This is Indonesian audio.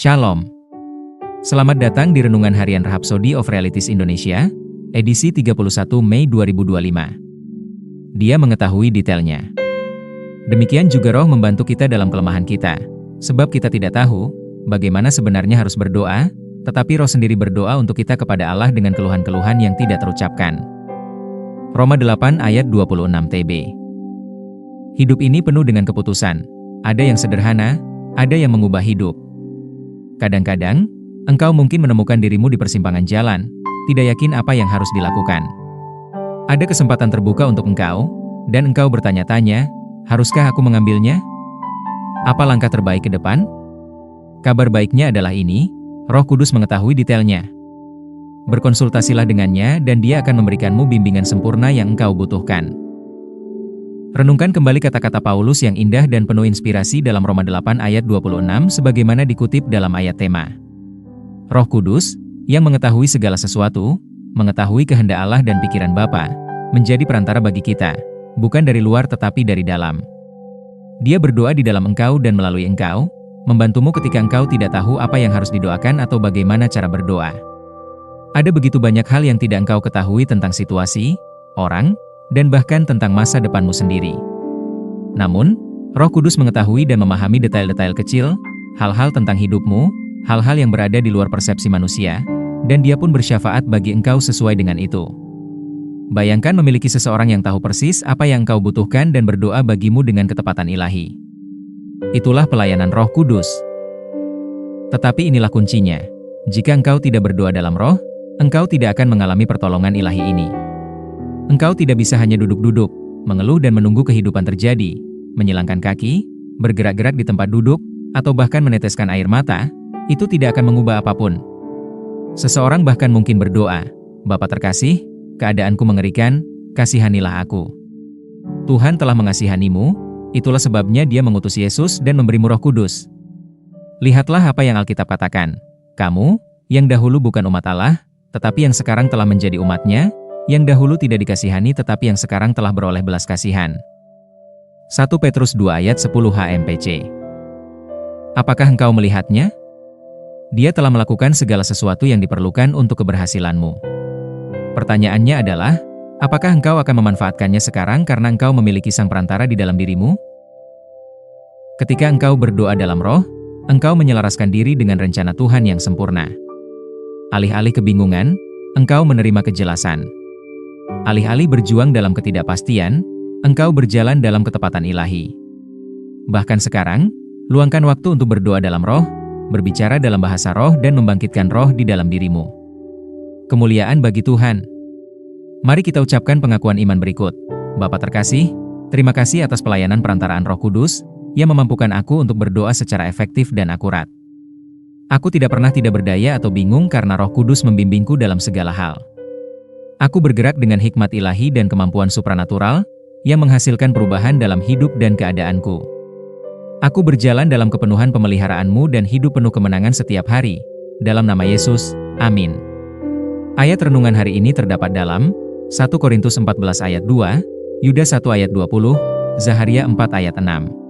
Shalom. Selamat datang di Renungan Harian Rhapsody of Realities Indonesia, edisi 31 Mei 2025. Dia mengetahui detailnya. Demikian juga Roh membantu kita dalam kelemahan kita, sebab kita tidak tahu bagaimana sebenarnya harus berdoa, tetapi Roh sendiri berdoa untuk kita kepada Allah dengan keluhan-keluhan yang tidak terucapkan. Roma 8 ayat 26 TB. Hidup ini penuh dengan keputusan. Ada yang sederhana, ada yang mengubah hidup. Kadang-kadang, engkau mungkin menemukan dirimu di persimpangan jalan, tidak yakin apa yang harus dilakukan. Ada kesempatan terbuka untuk engkau, dan engkau bertanya-tanya, haruskah aku mengambilnya? Apa langkah terbaik ke depan? Kabar baiknya adalah ini, Roh Kudus mengetahui detailnya. Berkonsultasilah dengannya dan dia akan memberikanmu bimbingan sempurna yang engkau butuhkan. Renungkan kembali kata-kata Paulus yang indah dan penuh inspirasi dalam Roma 8 ayat 26 sebagaimana dikutip dalam ayat tema. Roh Kudus, yang mengetahui segala sesuatu, mengetahui kehendak Allah dan pikiran Bapa, menjadi perantara bagi kita, bukan dari luar tetapi dari dalam. Dia berdoa di dalam engkau dan melalui engkau, membantumu ketika engkau tidak tahu apa yang harus didoakan atau bagaimana cara berdoa. Ada begitu banyak hal yang tidak engkau ketahui tentang situasi, orang, dan bahkan tentang masa depanmu sendiri. Namun, Roh Kudus mengetahui dan memahami detail-detail kecil, hal-hal tentang hidupmu, hal-hal yang berada di luar persepsi manusia, dan dia pun bersyafaat bagi engkau sesuai dengan itu. Bayangkan memiliki seseorang yang tahu persis apa yang engkau butuhkan dan berdoa bagimu dengan ketepatan ilahi. Itulah pelayanan Roh Kudus. Tetapi inilah kuncinya. Jika engkau tidak berdoa dalam roh, engkau tidak akan mengalami pertolongan ilahi ini. Engkau tidak bisa hanya duduk-duduk, mengeluh dan menunggu kehidupan terjadi, menyilangkan kaki, bergerak-gerak di tempat duduk, atau bahkan meneteskan air mata, itu tidak akan mengubah apapun. Seseorang bahkan mungkin berdoa, "Bapa terkasih, keadaanku mengerikan, kasihanilah aku." Tuhan telah mengasihanimu, itulah sebabnya Dia mengutus Yesus dan memberimu Roh Kudus. Lihatlah apa yang Alkitab katakan, "Kamu, yang dahulu bukan umat Allah, tetapi yang sekarang telah menjadi umat-Nya, yang dahulu tidak dikasihani tetapi yang sekarang telah beroleh belas kasihan." 1 Petrus 2 ayat 10 HMPC. Apakah engkau melihatnya? Dia telah melakukan segala sesuatu yang diperlukan untuk keberhasilanmu. Pertanyaannya adalah, apakah engkau akan memanfaatkannya sekarang karena engkau memiliki sang perantara di dalam dirimu? Ketika engkau berdoa dalam roh, engkau menyelaraskan diri dengan rencana Tuhan yang sempurna. Alih-alih kebingungan, engkau menerima kejelasan. Alih-alih berjuang dalam ketidakpastian, engkau berjalan dalam ketepatan ilahi. Bahkan sekarang, luangkan waktu untuk berdoa dalam roh, berbicara dalam bahasa roh dan membangkitkan roh di dalam dirimu. Kemuliaan bagi Tuhan. Mari kita ucapkan pengakuan iman berikut. Bapa terkasih, terima kasih atas pelayanan perantaraan Roh Kudus, yang memampukan aku untuk berdoa secara efektif dan akurat. Aku tidak pernah tidak berdaya atau bingung karena Roh Kudus membimbingku dalam segala hal. Aku bergerak dengan hikmat ilahi dan kemampuan supranatural, yang menghasilkan perubahan dalam hidup dan keadaanku. Aku berjalan dalam kepenuhan pemeliharaanmu dan hidup penuh kemenangan setiap hari. Dalam nama Yesus, amin. Ayat renungan hari ini terdapat dalam 1 Korintus 14 ayat 2, Yuda 1 ayat 20, Zaharia 4 ayat 6.